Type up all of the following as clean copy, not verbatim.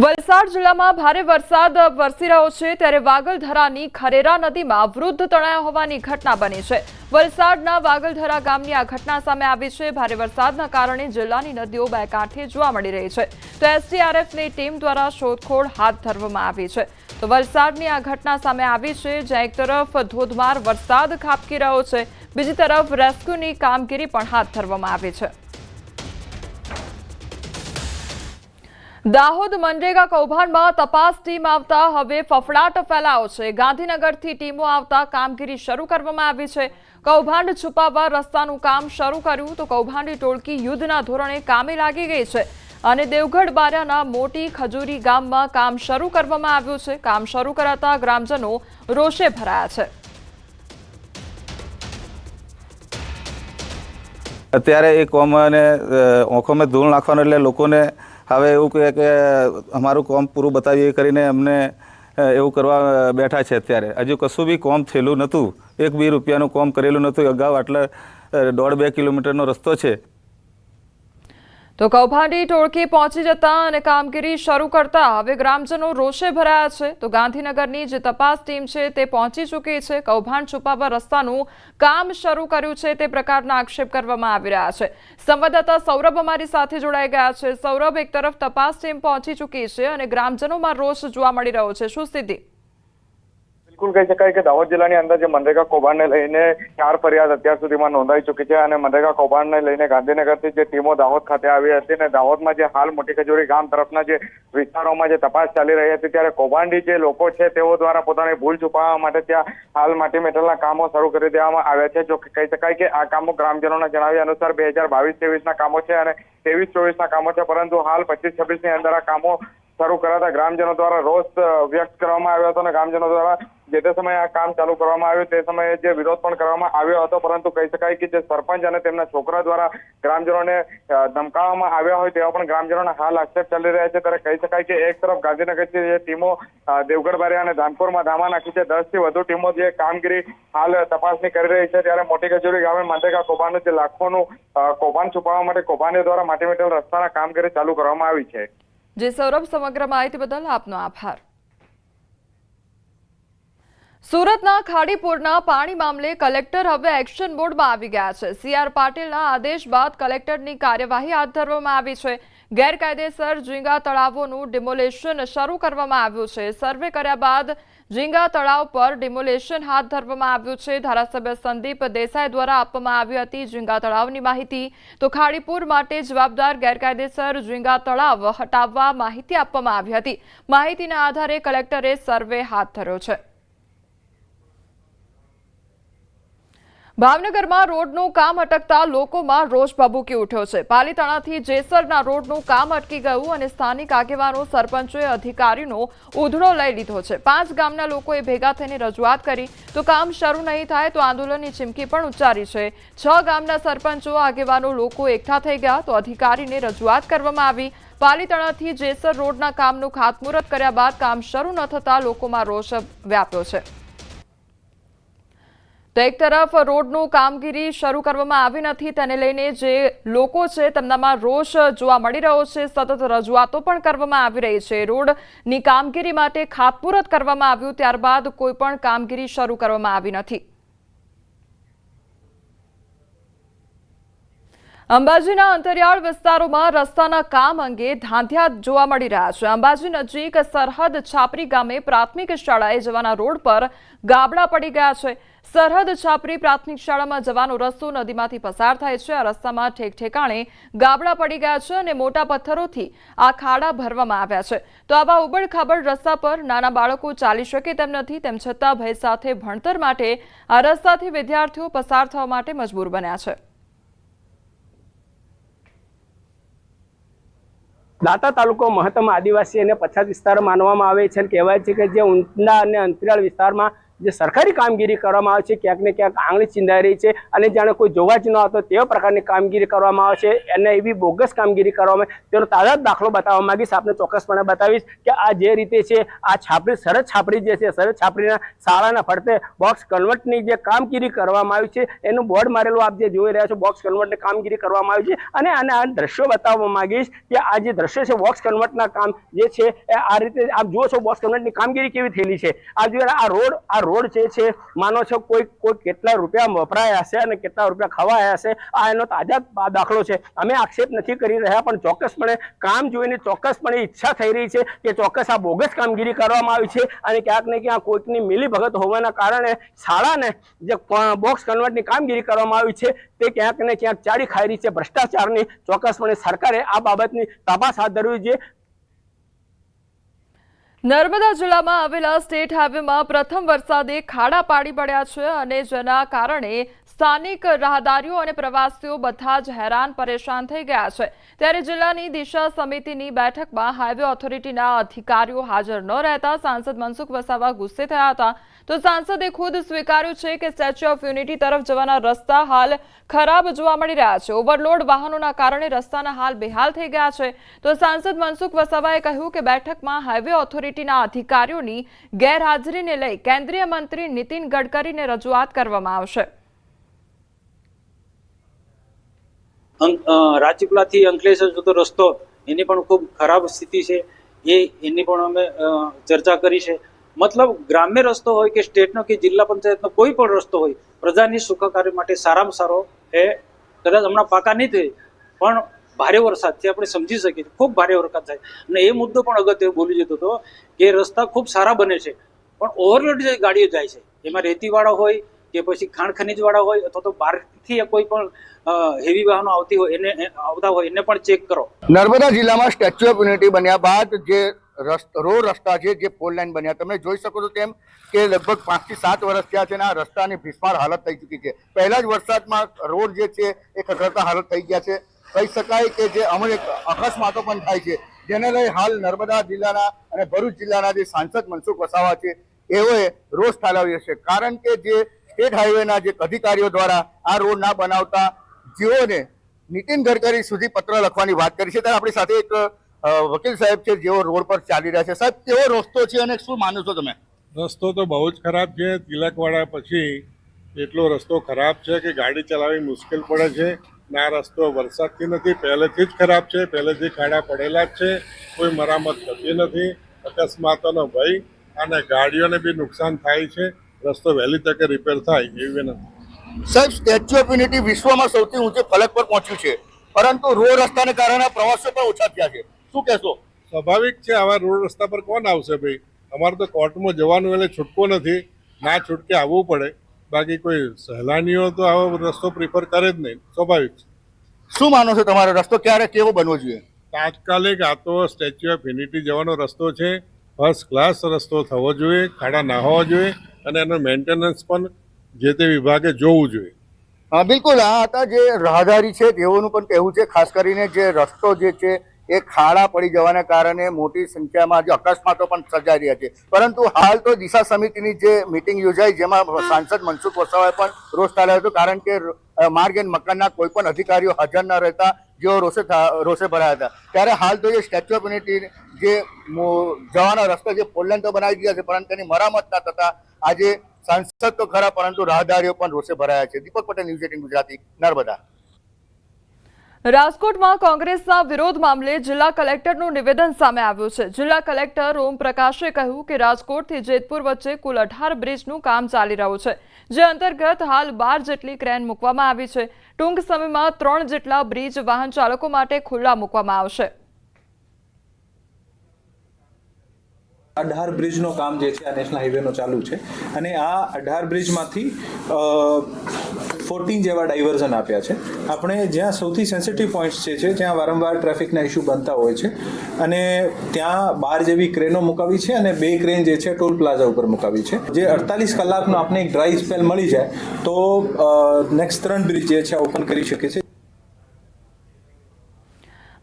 વલસાડ જિલ્લામાં ભારે વરસાદ વરસી રહ્યો છે ત્યારે વાગલધરાની ખરેરા નદીમાં વૃદ્ધ તણાયા હોવાની ઘટના બની છે। વલસાડના વાગલધરા ગામની આ ઘટના સામે આવી છે। ભારે વરસાદના કારણે જિલ્લાની નદીઓ બે કાંઠે જોવા મળી રહી છે તો એસડીઆરએફની ટીમ દ્વારા શોધખોળ હાથ ધરવામાં આવી છે। તો વલસાડની આ ઘટના સામે આવી છે જ્યાં એક તરફ ધોધમાર વરસાદ ખાબકી રહ્યો છે, બીજી તરફ રેસ્ક્યુની કામગીરી પણ હાથ ધરવામાં આવી છે। દાહોદ મનરેગા કૌભાંડમાં તપાસ ટીમ આવતા હવે ફફડાટ ફેલાયો છે। ગાંધીનગરથી ટીમો આવતા કામગીરી શરૂ કરવામાં આવી છે। કૌભાંડ છુપાવવા રસ્તાનું કામ શરૂ કર્યું તો કૌભાંડી ટોળકી યુદ્ધના ધોરણે કામે લાગી ગઈ છે અને દેવગઢ બારિયાના મોટી ખજૂરી ગામમાં કામ શરૂ કરવામાં આવ્યું છે। કામ શરૂ કરાતા ગ્રામજનો રોષે ભરાયા છે। અત્યારે એ કોમને આંખોમાં ધૂળ નાખવાનું એટલે લોકોને હવે એવું કહે કે અમારું કામ પૂરું બતાવીએ કરીને અમને એવું કરવા બેઠા છે। અત્યારે હજુ કશું બી કામ થયેલું નહોતું, એક બી રૂપિયાનું કામ કરેલું નહોતું। અગાઉ આટલા 1.5-2 કિલોમીટરનો રસ્તો છે। તો કૌભાંડી ટોળકી પહોંચી જતા અને કામગીરી શરૂ કરતા હવે ગ્રામજનો રોષે ભરાયા છે। તો ગાંધીનગરની જે તપાસ ટીમ છે તે પહોંચી ચૂકી છે। કૌભાંડ છુપાવવા રસ્તાનું કામ શરૂ કર્યું છે તે પ્રકારના આક્ષેપ કરવામાં આવી રહ્યા છે। સંવાદદાતા સૌરભ અમારી સાથે જોડાઈ ગયા છે। સૌરભ, એક તરફ તપાસ ટીમ પહોંચી ચૂકી છે અને ગ્રામજનોમાં રોષ જોવા મળી રહ્યો છે, શું સ્થિતિ? बिल्कुल कही शकाय कि दाहोद जिल्लाની અંદર જે મનરેગા કૌભાંડને લઈને 4 ફરિયાદ અત્યાર સુધીમાં નોંધાઈ ચૂકી છે અને મનરેગા કૌભાંડને લઈને ગાંધીનગરથી જે ટીમો દાહોદ ખાતે આવી હતી અને દાહોદમાં જે હાલ મોટી ખજૂરી ગામ તરફના જે વિસ્તારોમાં જે તપાસ ચાલી રહી હતી ત્યારે કૌભાંડી જે લોકો છે તેઓ દ્વારા પોતાની ભૂલ છુપાવવા માટે ત્યાં હાલ માટી મેટલના કામો શરૂ કરી દેવામાં આવ્યા છે। જો કે કહી શકાય કે આ કામો ગ્રામજનોના જણાવ્યા અનુસાર 2022-23ના કામો છે અને 23-24ના કામો છે, પરંતુ હાલ 25-26ની અંદર આ કામો શરૂ કરાતા ગ્રામજનો દ્વારા રોષ વ્યક્ત કરવામાં આવ્યો હતો અને ગ્રામજનો દ્વારા જે તે સમયે આ કામ ચાલુ કરવામાં આવ્યું તે સમયે જે વિરોધ પણ કરવામાં આવ્યો હતો, પરંતુ કહી શકાય કે જે સરપંચ અને તેમના છોકરા દ્વારા ગ્રામજનોને ધમકાવવામાં આવ્યા હોય તેવા પણ ગ્રામજનોના હાલ આક્ષેપ ચાલી રહ્યા છે। ત્યારે કહી શકાય કે એક તરફ ગાંધીનગરથી જે ટીમો દેવગઢ બારિયા અને ધાનપુરમાં ધામા નાખી છે, 10થી વધુ ટીમો જે કામગીરી હાલ તપાસની કરી રહી છે, ત્યારે મોટી ખજૂરી ગામે મનરેગા કૌભાંડનું જે લાખોનું કૌભાંડ છુપાવવા માટે કૌભાંડીઓ દ્વારા માટી મેટલ રસ્તાના કામગીરી ચાલુ કરવામાં આવી છે। જે સૌરભ, સમગ્ર માહિતી બદલ આપનો આભાર। સુરતના ખાડીપુરના પાણી મામલે કલેક્ટર હવે એક્શન મોડમાં આવી ગયા છે। સીઆર પાટીલના આદેશ બાદ કલેક્ટરની કાર્યવાહી હાથ ધરવામાં આવી છે। ગેરકાયદેસર ઝીંગા તળાવોનું ડિમોલેશન શરૂ કરવામાં આવ્યું છે। સર્વે કર્યા બાદ ઝીંગા તળાવ પર ડિમોલેશન હાથ ધરવામાં આવ્યું છે। ધારાસભ્ય સંદીપ દેસાઈ દ્વારા આપવામાં આવી હતી ઝીંગા તળાવની માહિતી। તો ખાડીપુર માટે જવાબદાર ગેરકાયદેસર ઝીંગા તળાવ હટાવવા માહિતી આપવામાં આવી હતી। માહિતીના આધારે કલેક્ટરે સર્વે હાથ ધર્યો છે। ભાવનગરમાં રોડનું કામ અટકતા લોકોમાં રોષ ભભૂકી ઉઠ્યો છે। પાલીતાણાથી જેસરના રોડનું કામ અટકી ગયું અને સ્થાનિક આગેવાનો, સરપંચોએ અધિકારીનો ઉધડો લઈ લીધો છે। 5 ગામના લોકોએ ભેગા થઈને રજૂઆત કરી તો કામ શરૂ નહીં થાય તો આંદોલનની ચીમકી પણ ઉચ્ચારી છે। 6 ગામના સરપંચો, આગેવાનો, લોકો એકઠા થઈ ગયા તો અધિકારીને રજૂઆત કરવામાં આવી। પાલીતાણાથી જેસર રોડના કામનું ખાતમુહૂર્ત કર્યા બાદ કામ શરૂ ન થતા લોકોમાં રોષ વ્યાપ્યો છે। તો એક તરફ રોડનું કામગીરી શરૂ કરવામાં આવી નથી તેને લઈને જે લોકો છે તેમનામાં રોષ જોવા મળી રહ્યો છે। સતત રજૂઆતો પણ કરવામાં આવી રહી છે। રોડની કામગીરી માટે ખાતમુહૂર્ત કરવામાં આવ્યું ત્યારબાદ કોઈ પણ કામગીરી શરૂ કરવામાં આવી નથી। અંબાજીના અંતરિયાળ વિસ્તારોમાં રસ્તાના કામ અંગે ધાંધ્યા જોવા મળી રહ્યા છે। અંબાજી નજીક સરહદ છાપરી ગામે પ્રાથમિક શાળાએ જવાના રોડ પર ગાબડા પડી ગયા છે। સરહદ છાપરી પ્રાથમિક શાળામાં જવાનો રસ્તો નદીમાંથી પસાર થાય છે। આ રસ્તામાં ઠેક ઠેકાણે ગાબડા પડી ગયા છે અને મોટા પથ્થરોથી આ ખાડા ભરવામાં આવ્યા છે। તો આવા ઉબડખાબડ રસ્તા પર નાના બાળકો ચાલી શકે તેમ નથી, તેમ છતાં ભય સાથે ભણતર માટે આ રસ્તાથી વિદ્યાર્થીઓ પસાર થવા માટે મજબૂર બન્યા છે। દાંતા તાલુકો મહત્તમ આદિવાસી અને પછાત વિસ્તાર માનવામાં આવે છે। કહેવાય છે કે જે ઊંડા અને અંતરિયાળ વિસ્તારમાં જે સરકારી કામગીરી કરવામાં આવે છે ક્યાંક ને ક્યાંક આંગળી ચીંધાઈ રહી છે અને જાણે કોઈ જોવા જ ન આવતો તેવા પ્રકારની કામગીરી કરવામાં આવે છે અને એવી બોગસ કામગીરી કરવામાં આવે તેનો તાજા દાખલો બતાવવા માંગીશ, આપને ચોક્કસપણે બતાવીશ કે આ જે રીતે છે આ છાપરી શરત છાપરી જે છે શરત છાપરીના શાળાના ફરતે બોક્સ કન્વર્ટની જે કામગીરી કરવામાં આવી છે એનું બોર્ડ મારેલું આપ જે જોઈ રહ્યા છો બોક્સ કન્વર્ટની કામગીરી કરવામાં આવી છે અને આ દ્રશ્યો બતાવવા માંગીશ કે આ જે દ્રશ્ય છે બોક્સ કન્વર્ટના કામ જે છે એ આ રીતે આપ જુઓ છો બોક્સ કન્વર્ટની કામગીરી કેવી થયેલી છે। આ જો આ રોડ જે છે માનો છો કોઈ કેટલા રૂપિયા વપરાયા હશે અને કેટલા રૂપિયા ખવાયા હશે આ એનો તાજા દાખલો છે। અમે આક્ષેપ નથી કરી રહ્યા પણ ચોક્કસપણે કામ જોઈને ચોક્કસપણે ઈચ્છા થઈ રહી છે કે ચોક્કસ આ બોગસ કામગીરી કરવામાં આવી છે અને ક્યાંક ને ક્યાંક કોઈકની મિલીભગત હોવાના કારણે શાળાને જે બોક્સ કન્વર્ટની કામગીરી કરવામાં આવી છે તે ક્યાંક ને ક્યાંક ચાડી ખાઈ રહી છે ભ્રષ્ટાચારની। ચોક્કસપણે સરકારે આ બાબતની તપાસ હાથ ધરવી જોઈએ। નર્મદા જિલ્લામાં આવેલા સ્ટેટ હાઈવેમાં પ્રથમ વરસાદે ખાડા પાડી પડ્યા છે અને જેના કારણે સ્થાનિક રાહદારીઓ અને પ્રવાસીઓ બધા જ હેરાન પરેશાન થઈ ગયા છે। ત્યારે જિલ્લાની દિશા સમિતિની બેઠકમાં હાઈવે ઓથોરિટીના અધિકારીઓ હાજર ન રહેતા સાંસદ મનસુખ વસાવા ગુસ્સે થયા હતા તો સાંસદે ખુદ સ્વીકાર્યું છે કે સ્ટેચ્યુ ઓફ યુનિટી તરફ જવાના રસ્તા હાલ ખરાબ જોવા મળી રહ્યા છે। ઓવરલોડ વાહનોના કારણે રસ્તાના હાલ બેહાલ થઈ ગયા છે તો સાંસદ મનસુખ વસાવાએ કહ્યું કે બેઠકમાં હાઈવે ઓથોરિટીના અધિકારીઓની ગેરહાજરીને લઈ કેન્દ્રીય મંત્રી નીતિન ગડકરીને રજૂઆત કરવામાં આવશે। રાજપીપળાથી અંકલેશ્વર જતો રસ્તો એની પણ ખૂબ ખરાબ સ્થિતિ છે એની પણ અમે ચર્ચા કરી છે। મતલબ ગ્રામ્ય રસ્તો હોય કે સ્ટેટનો કે જિલ્લા પંચાયતનો કોઈ પણ રસ્તો હોય પ્રજાની સુખાકારી માટે સારામાં સારો એ કદાચ હમણાં પાકા નહીં થાય પણ ભારે વરસાદથી આપણે સમજી શકીએ ખૂબ ભારે વરસાદ થાય અને એ મુદ્દો પણ અગત્ય બોલી જતો હતો કે રસ્તા ખૂબ સારા બને છે પણ ઓવરલોડ જે ગાડીઓ જાય છે એમાં રેતીવાળા હોય કે પછી ખાણ ખનીજવાળા હોય અથવા તો બહારથી કોઈ પણ હેવી વાહનો આવતા હોય એને પણ ચેક કરો। નર્મદા જિલ્લામાં સ્ટેચ્યુ ઓફ યુનિટી બન્યા બાદ જે રોડ રસ્તા છે જે ફોર લાઈન બન્યા તમે જોઈ શકો છો તેમ કે લગભગ 5 થી 7 વર્ષ થયા છે અને આ રસ્તાની ભીષમાર હાલત થઈ ચૂકી છે। પહેલા જ વરસાદમાં રોડ જે છે એ ખખડતા હાલત થઈ ગયા છે। કહી શકાય કે જે અમુક અકસ્માતો પણ થાય છે જેને લઈ હાલ નર્મદા જિલ્લાના અને ભરૂચ જિલ્લાના જે સાંસદ મનસુખ વસાવા છે એઓએ રોષ ઠાલવ્યો છે કારણ કે જે સ્ટેટ હાઈવેના જે અધિકારીઓ દ્વારા આ રોડ ના બનાવતા જેઓને નીતિન ગડકરી સુધી પત્ર લખવાની વાત કરી છે। ત્યારે આપણી સાથે એક વકીલ સાહેબ છે જેઓ રોડ પર ચાલી રહ્યા છે। સાહેબ કેવો રસ્તો છે અને શું માનો છો તમે? રસ્તો તો બહુ જ ખરાબ છે। તિલકવાડા પછી એટલો રસ્તો ખરાબ છે કે ગાડી ચલાવવી મુશ્કેલ પડે છે। ના રસ્તો વરસાદથી નથી પહેલેથી જ ખરાબ છે, પહેલેથી ખાડા પડેલા જ છે, કોઈ મરામત થતી નથી, અકસ્માતોનો ભય અને ગાડીઓને બી નુકસાન થાય છે। રસ્તો વહેલી તકે રિપેર થાય એવી વિનંતી। સાહેબ સ્ટેચ્યુ ઓફ યુનિટી વિશ્વમાં સૌથી ઊંચે ફલક પર પહોંચ્યું છે પરંતુ રોડ રસ્તાને કારણે પ્રવાસીઓ પણ ઓછા થયા છે, શું કહેશો? સ્વાભાવિક છે, આવા રોડ રસ્તા પર કોણ આવશે ભાઈ? અમારે તો કોર્ટમાં જવાનું એટલે છૂટકો નથી, ના છૂટકે આવવું પડે, બાકી કોઈ સહેલાણીઓ તો આવો રસ્તો પ્રિફર કરે જ નહીં, સ્વાભાવિક છે। શું માનો છો તમારો રસ્તો ક્યારે કેવો બનવો જોઈએ? તાત્કાલિક આ તો સ્ટેચ્યુ ઓફ યુનિટી જવાનો રસ્તો છે, ફર્સ્ટ ક્લાસ રસ્તો થવો જોઈએ, ખાડા ના હોવા જોઈએ અને એનો મેન્ટેનન્સ પણ જે તે વિભાગે જોવું જોઈએ। હા બિલકુલ, આ હતા જે રાહદારી છે તેઓનું પણ કહેવું છે ખાસ કરીને જે રસ્તો જે છે એ ખાડા પડી જવાના કારણે મોટી સંખ્યામાં જે અકસ્માતો પણ સર્જાઈ રહ્યા છે। પરંતુ હાલ તો દિશા સમિતિની જે મિટિંગ યોજાઈ જેમાં સાંસદ મનસુખ વસાવાએ પણ રોષ ઠાલવ્યો હતો કારણ કે માર્ગ એન્ડ મકાનના કોઈ પણ અધિકારીઓ હાજર ન રહેતા જેઓ રોષે ભરાયા હતા। ત્યારે હાલ તો જે સ્ટેચ્યુ ઓફ યુનિટી જે જવાનો રસ્તો જે ફોરલેન તો બનાવી દીધા છે પરંતુ તેની મરામત ના થતા આજે સાંસદ તો ખરા પરંતુ રાહદારીઓ પણ રોષે ભરાયા છે। દીપક પટેલ, ન્યૂઝ 18 ગુજરાતી, નર્મદા। રાજકોટમાં કોંગ્રેસના વિરોધ મામલે જિલ્લા કલેક્ટરનું નિવેદન સામે આવ્યું છે। જિલ્લા કલેક્ટર ઓમ પ્રકાશે કહ્યું કે રાજકોટથી જેતપુર વચ્ચે કુલ 18 બ્રિજનું કામ ચાલી રહ્યું છે જે અંતર્ગત હાલ 12 જેટલી ક્રેન મૂકવામાં આવી છે। ટૂંક સમયમાં 3 જેટલા બ્રિજ વાહન ચાલકો માટે ખુલ્લા મૂકવામાં આવશે। 18 બ્રિજનું કામ જે છે આ નેશનલ હાઈવેનો ચાલુ છે અને આ 18 બ્રિજમાંથી 14 જેવા ડાયવર્ઝન આપ્યા છે। આપણે જ્યાં સૌથી સેન્સિટિવ પોઈન્ટ્સ છે જ્યાં વારંવાર ટ્રાફિકના ઇસ્યુ બનતા હોય છે અને ત્યાં 12 જેવી ક્રેનો મુકાવી છે અને 2 ક્રેન જે છે ટોલ પ્લાઝા ઉપર મુકાવી છે। જે 48 કલાકનો આપણે એક ડ્રાય સ્પેલ મળી જાય તો નેક્સ્ટ 3 બ્રિજ જે છે ઓપન કરી શકે છે।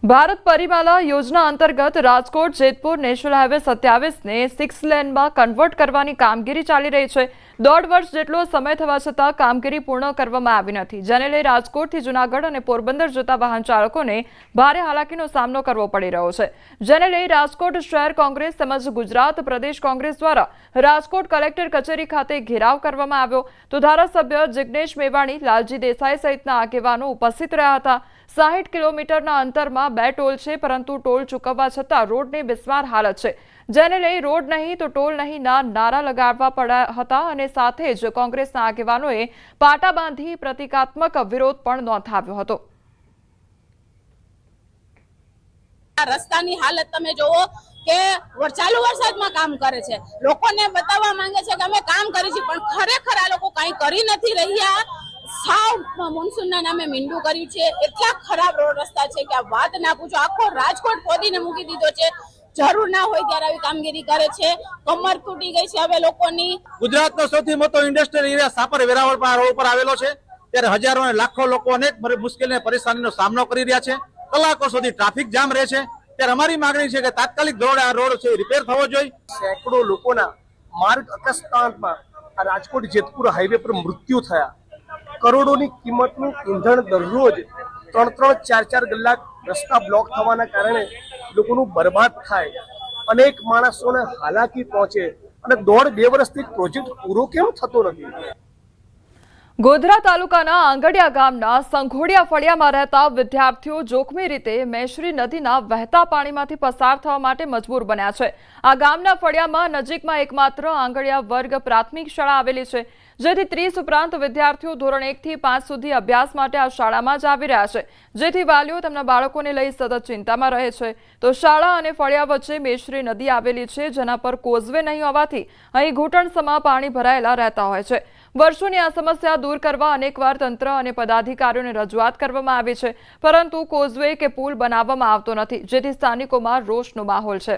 ભારત પરિમાલા યોજના અંતર્ગત રાજકોટ જેતપુર નેશનલ હાઈવે 27 ને 6 લેનમાં કન્વર્ટ કરવાની કામગીરી ચાલી રહી છે। 1.5 વર્ષ જેટલો સમય થવા છતાં કામગીરી પૂર્ણ કરવામાં આવી નથી, જેને લઈ રાજકોટથી જૂનાગઢ અને પોરબંદર જતા વાહન ચાલકોને ભારે હાલાકીનો સામનો કરવો પડી રહ્યો છે, જેને લઈ રાજકોટ શહેર કોંગ્રેસ તેમજ ગુજરાત પ્રદેશ કોંગ્રેસ દ્વારા રાજકોટ કલેક્ટર કચેરી ખાતે ઘેરાવ કરવામાં આવ્યો, તો ધારાસભ્ય જિગ્નેશ મેવાણી, લાલજી દેસાઈ સહિતના આગેવાનો ઉપસ્થિત રહ્યા હતા। 60 કિલોમીટરના અંતરમાં 2 ટોલ છે, પરંતુ ટોલ ચૂકવવા છતાં રોડની બિસ્માર હાલત છે, જેને લઈ રોડ નહીં તો ટોલ નહીંના નારા લગાડવા પડ્યા હતા અને સાથે જ કોંગ્રેસના આગેવાનોએ પાટા બાંધી પ્રતિકાત્મક વિરોધ પણ નોંધાવ્યો હતો। રસ્તાની હાલત તમે જોવો કે ચાલુ વરસાદમાં કામ કરે છે, લોકોને બતાવવા માંગે છે કે અમે કામ કરી છે, પણ ખરેખર આ લોકો કંઈ કરી નથી રહ્યા। સાવ મોન્સૂનના નામે મીંડું કર્યું છે, એટલા ખરાબ રોડ રસ્તા છે કે આ વાત ના પૂછો। આખો રાજકોટ ખોદીને મૂકી દીધો છે, જરૂર ના હોય ત્યારે આવી કામગીરી કરે છે, કમર તૂટી ગઈ છે હવે લોકોની। ગુજરાતનો સૌથી મોટો industrial area Sapar Veraval road પર આવેલો છે, ત્યારે હજારો અને લાખો લોકો અનેક મુશ્કેલી અને પરેશાનીનો સામનો કરી રહ્યા છે, કલાકો સુધી ટ્રાફિક જામ રહે છે। ત્યારે અમારી માંગણી છે કે તાત્કાલિક ધોરણે આ રોડ છે રિપેર થવો જોઈએ। સેંકડો લોકોના માર્ગ અકસ્માતમાં આ રાજકોટ જેતપુર હાઈવે પર મૃત્યુ થયા, કરોડોની કિંમતનું ઈંધણ દરરોજ 3-4 કલાક રસ્તા બ્લોક થવાના કારણે લોકોનું બરબાદ થાય, અનેક માણસોને હાલાકી પહોંચે અને 1.5-2 વર્ષથી પ્રોજેક્ટ પૂરો કેમ થતો નથી। ગોધરા તાલુકાના આંગડિયા ગામના સંઘોડિયા ફળિયામાં રહેતા વિદ્યાર્થીઓ જોખમી રીતે મેશ્રી નદીના વહેતા પાણીમાંથી પસાર થવા માટે મજબૂર બન્યા છે। આ ગામના ફળિયામાં નજીકમાં એકમાત્ર આંગડિયા વર્ગ પ્રાથમિક શાળા આવેલી છે, જેથી 30 ઉપરાંત વિદ્યાર્થીઓ ધોરણ 1 થી 5 સુધી અભ્યાસ માટે આ શાળામાં જ આવી રહ્યા છે, જેથી વાલીઓ તેમના બાળકોને લઈ સતત ચિંતામાં રહે છે। તો શાળા અને ફળિયા વચ્ચે મેશ્રી નદી આવેલી છે, જેના પર કોઝવે નહીં હોવાથી અહીં ઘૂંટણસમા પાણી ભરાયેલા રહેતા હોય છે। વર્ષોની આ સમસ્યા દૂર કરવા અનેકવાર તંત્ર અને પદાધિકારીઓને રજૂઆત કરવામાં આવી છે, પરંતુ કોઝવે કે પુલ બનાવવામાં આવતો નથી, જેથી સ્થાનિકોમાં રોષનો માહોલ છે।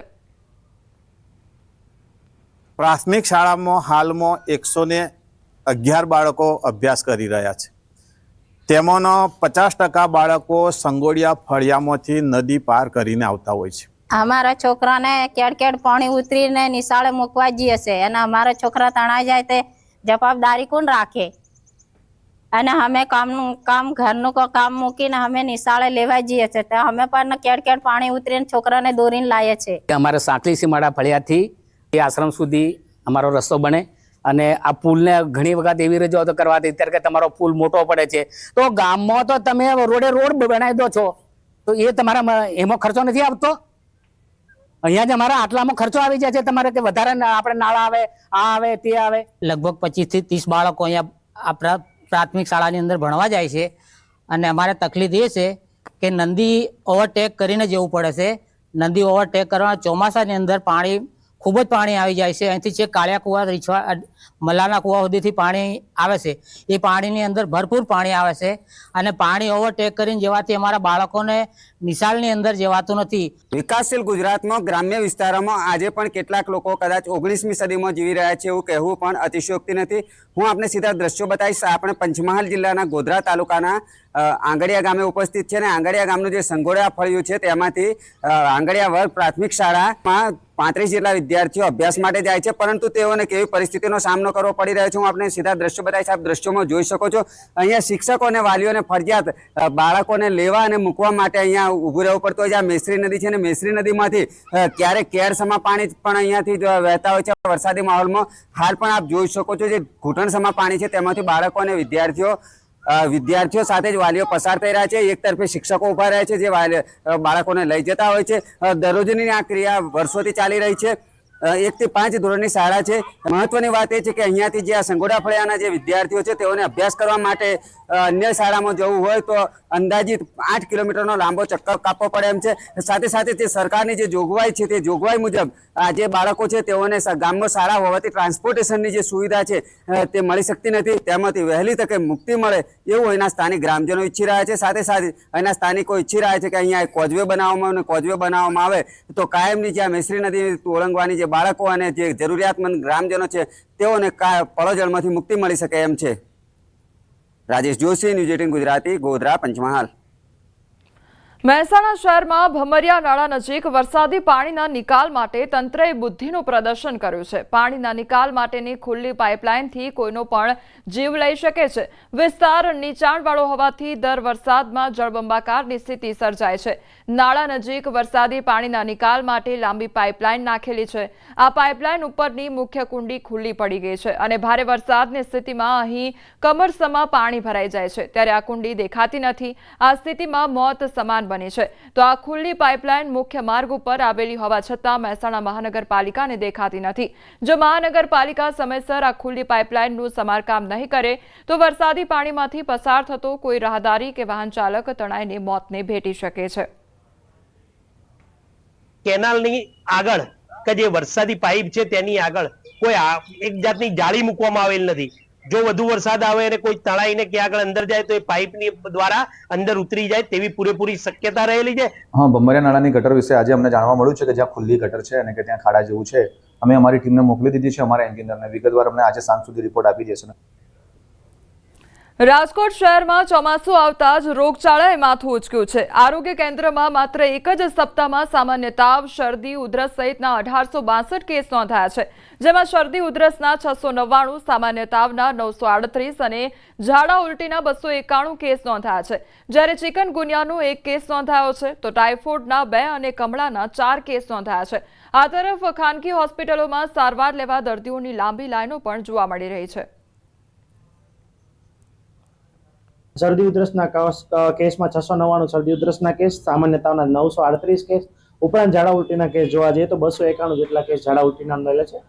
પ્રાથમિક શાળામાં હાલમાં 111 બાળકો અભ્યાસ કરી રહ્યા છે, તેમાંના 50% બાળકો સંગોડિયા ફળિયામાંથી નદી પાર કરીને આવતા હોય છે। અમારા છોકરાને કેડ પાણી ઉતરીને નિશાળે મૂકવા જઈએ છે, અને અમારા છોકરા તણાઈ જાય તે જવાબદારી કોણ રાખે? અને અમે કામ ઘરનું કામ મૂકીને અમે નિશાળે લેવા જઈએ છીએ, તો અમે પણ કેડ પાણી ઉતરીને છોકરાને દોરીને લાવીએ છીએ। અમારે સાંકલી સીમાડા ફળિયાથી એ આશ્રમ સુધી અમારો રસ્તો બને, અને આ પુલને ઘણી વખત એવી રજૂઆતો કરવાથી અત્યારે કે તમારો પુલ મોટો પડે છે, તો ગામમાં તો તમે રોડ બનાવી દો છો, તો એ તમારા એમાં ખર્ચો નથી આવતો? અહીંયા જ અમારા આટલામાં ખર્ચો આવી જાય છે તમારે, કે વધારે આપણે નાળા આવે, આ આવે તે આવે। લગભગ 25 થી 30 બાળકો અહીંયા આપણા પ્રાથમિક શાળાની અંદર ભણવા જાય છે, અને અમારે તકલીફ એ છે કે નદી ઓવરટેક કરીને જવું પડે છે। નદી ઓવરટેક કરવા ચોમાસાની અંદર પાણી ખૂબ જ પાણી આવી જાય છે, અહીંથી જે કાળિયા કુવા રીછવા મલાના કુવા સુધીથી પાણી આવે છે, એ પાણીની અંદર ભરપૂર પાણી આવે છે, અને પાણી ઓવરટેક કરીને જવાથી અમારા બાળકોને નિશાળની અંદર જવાતું નથી। વિકાસશીલ ગુજરાતમાં ગ્રામ્ય વિસ્તારોમાં આજે પણ કેટલાક લોકો કદાચ 19મી સદીમાં જીવી રહ્યા છે એવું કહેવું પણ અતિશયોક્તિ નથી। હું આપને સીધા દ્રશ્યો બતાવીશ। આપણે પંચમહાલ જિલ્લાના ગોધરા તાલુકાના આંગડિયા ગામે ઉપસ્થિત છે, અને આંગડિયા ગામનું જે સંઘોડિયા ફળિયું છે તેમાંથી આંગડિયા વર્ગ પ્રાથમિક શાળામાં 35 જેટલા વિદ્યાર્થીઓ અભ્યાસ માટે જાય છે, પરંતુ તેઓને કેવી પરિસ્થિતિનો સામનો કરવો પડી રહ્યો છે હું આપણે સીધા દ્રશ્યો બતાવીશ। આપ દ્રશ્યોમાં જોઈ શકો છો, અહીંયા શિક્ષકો અને વાલીઓને ફરજિયાત બાળકોને લેવા અને મૂકવા માટે અહીંયા ઊભું રહેવું પડતું હોય છે। આ મેશ્રી નદી છે, અને મેશ્રી નદીમાંથી ક્યારેક કેરસમા પાણી પણ અહીંયાથી વહેતા હોય છે વરસાદી માહોલમાં। હાલ પણ આપ જોઈ શકો છો જે ઘૂંટણસમા પાણી છે તેમાંથી બાળકો અને વિદ્યાર્થીઓ સાથે જ વાલીઓ પસાર થઈ રહ્યા છે। એક તરફે શિક્ષકો ઉભા રહ્યા છે જે બાળકોને લઈ જતા હોય છે। દરરોજની આ ક્રિયા વર્ષોથી ચાલી રહી છે। 1 થી 5 ધોરણની શાળા છે। મહત્વની વાત એ છે કે અહીંયાથી જે આ સંઘોડિયા ફળિયાના જે વિદ્યાર્થીઓ છે તેઓને અભ્યાસ કરવા માટે અન્ય શાળામાં જવું હોય તો અંદાજિત 8 કિલોમીટરનો લાંબો ચક્કર કાપવો પડે એમ છે। સાથે સાથે જે સરકારની જે જોગવાઈ છે તે જોગવાઈ મુજબ આ જે બાળકો છે તેઓને ગામમાં શાળા હોવાથી ટ્રાન્સપોર્ટેશનની જે સુવિધા છે તે મળી શકતી નથી, તેમાંથી વહેલી તકે મુક્તિ મળે એવું અહીંના સ્થાનિક ગ્રામજનો ઈચ્છી રહ્યા છે। સાથે સાથે અહીંના સ્થાનિકો ઈચ્છી રહ્યા છે કે અહીંયા કોઝવે બનાવવામાં આવે તો કાયમની જે આ મેશ્રી નદી ઓળંગવાની જે બાળકો અને જે જરૂરિયાતમંદ ગ્રામજનો છે તેઓને પડોજળમાંથી મુક્તિ મળી શકે એમ છે। રાજેશ જોશી, ન્યૂઝ 18 ગુજરાતી, ગોધરા, પંચમહાલ। મહેસાણા શહેરમાં ભમરિયા નાળા નજીક વરસાદી પાણીના નિકાલ માટે તંત્રએ બુદ્ધિનું પ્રદર્શન કર્યું છે. પાણીના નિકાલ માટેની ખુલ્લી પાઇપલાઇનથી કોઈનો પણ જીવ લઈ શકે છે. વિસ્તાર નીચાણવાળો હોવાથી દર વરસાદમાં જળબંબાકારની સ્થિતિ સર્જાય છે. નાળા નજીક વરસાદી પાણીના નિકાલ માટે લાંબી પાઇપલાઇન નાખેલી છે. આ પાઇપલાઇન ઉપરની મુખ્ય કુંડી ખુલ્લી પડી ગઈ છે અને ભારે વરસાદની સ્થિતિમાં અહીં કમરસમાં પાણી ભરાઈ જાય છે. ત્યારે આ કુંડી દેખાતી નથી. આ સ્થિતિમાં મોત સમાન બની છે. તો આ ખુલ્લી પાઇપલાઇન મુખ્ય માર્ગ ઉપર આવેલી હોવા છતાં મહેસાણા મહાનગરપાલિકાને દેખાતી નથી. જો મહાનગરપાલિકા સમયસર આ ખુલ્લી પાઇપલાઇનનું સમારકામ નહીં કરે તો વરસાદી પાણીમાંથી પસાર થતો કોઈ રાહદારી કે વાહન ચાલક તણાઈને મોતને ભેટી શકે છે. કેનાલની આગળ કે જે વરસાદી પાઇપ છે તેની આગળ કોઈ એક જાતની જાળી મૂકવામાં આવેલ નથી. જો વધુ વરસાદ આવે અને કોઈ તળાઈને ક્યાં આગળ અંદર જાય તો એ પાઇપની દ્વારા અંદર ઉતરી જાય તેવી પૂરેપૂરી શક્યતા રહેલી છે. હા, ભમરિયા નાળાની ગટર વિશે આજે અમને જાણવા મળ્યું છે કે જ્યાં ખુલ્લી ગટર છે અને કે ત્યાં ખાડા જેવું છે. અમે અમારી ટીમને મોકલી દીધી છે. અમારા એન્જિનિયરને વિગતવાર અમને આજે સાંજ સુધી રિપોર્ટ આપી દેશે. રાજકોટ શહેરમાં ચોમાસું આવતા જ રોગચાળાએ માથું ઉંચક્યું છે. આરોગ્ય કેન્દ્રમાં માત્ર એક જ સપ્તાહમાં સામાન્ય તાવ, શરદી, ઉધરસ સહિતના 1862 કેસ નોંધાયા છે. જેમાં શરદી ઉધરસના 699, સામાન્ય તાવના 938 અને ઝાડા ઉલટીના 291 કેસ નોંધાયા છે. જ્યારે ચિકનગુનિયાનો 1 કેસ નોંધાયો છે તો ટાઇફોઇડના 2 અને કમળાના 4 કેસ નોંધાયા છે. આ તરફ ખાનગી હોસ્પિટલોમાં સારવાર લેવા દર્દીઓની લાંબી લાઈનો પણ જોવા મળી રહી છે. શરદી ઉધરસના કેસમાં 699 શરદી ઉધરસના કેસ, સામાન્ય તાવના 938 કેસ ઉપરાંત ઝાડા ઉલટીના કેસ જોવા જઈએ તો 291 જેટલા કેસ ઝાડા ઉલટીના નોંધાયેલા છે.